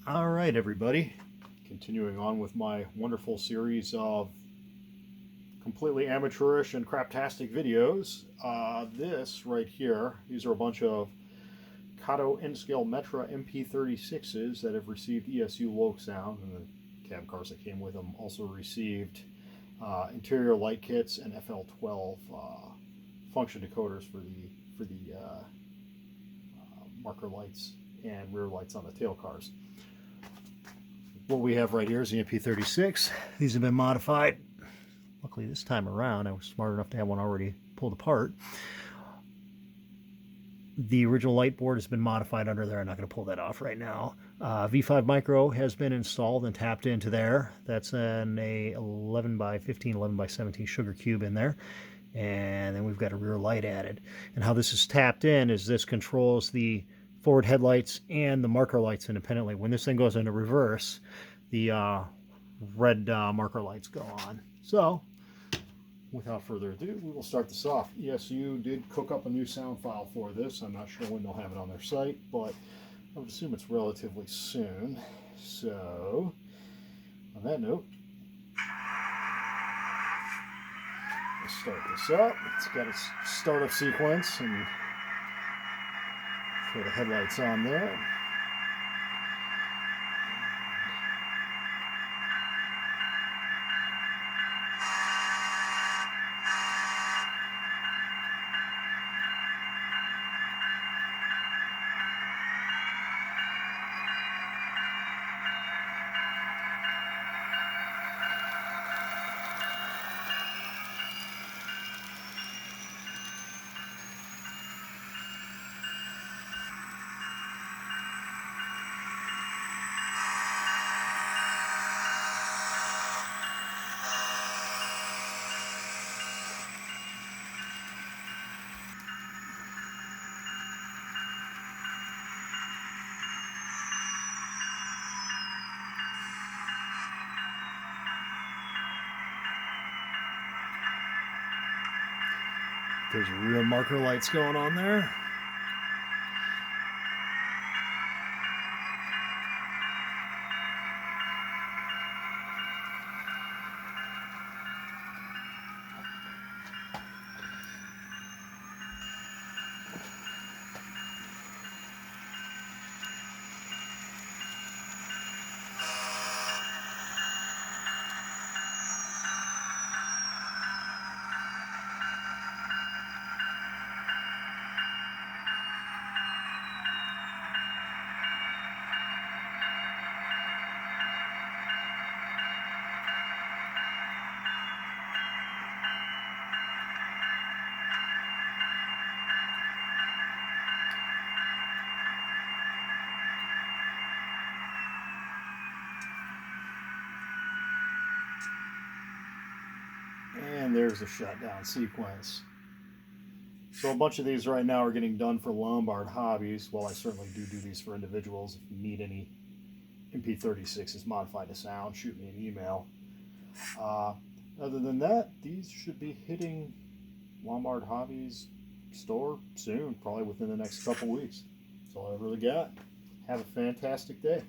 All right, everybody. Continuing on with my wonderful series of completely amateurish and craptastic videos. This right here, these are a bunch of Kato N Metra MP36s that have received ESU LokSound, and the cab cars that came with them also received interior light kits and FL12 function decoders for the marker lights and rear lights on the tail cars. What we have right here is the MP36. These have been modified. Luckily this time around I was smart enough to have one already pulled apart. The original light board has been modified under there. I'm not going to pull that off right now. V5 micro has been installed and tapped into there. That's an 11 by 15, 11 by 17 sugar cube in there. And then we've got a rear light added. And how this is tapped in is this controls the forward headlights and the marker lights independently. When this thing goes into reverse, the red marker lights go on. So, without further ado, we will start this off. ESU did cook up a new sound file for this. I'm not sure when they'll have it on their site, but I would assume it's relatively soon. So, on that note, let's start this up. It's got its startup sequence and throw the headlights on there. There's real marker lights going on there. And there's the shutdown sequence. So a bunch of these right now are getting done for Lombard hobbies. Well, I certainly do these for individuals. If you need any MP36s modified to sound, shoot me an email. Other than that, these should be hitting Lombard Hobbies store soon, probably within the next couple weeks. That's all I really got. Have a fantastic day.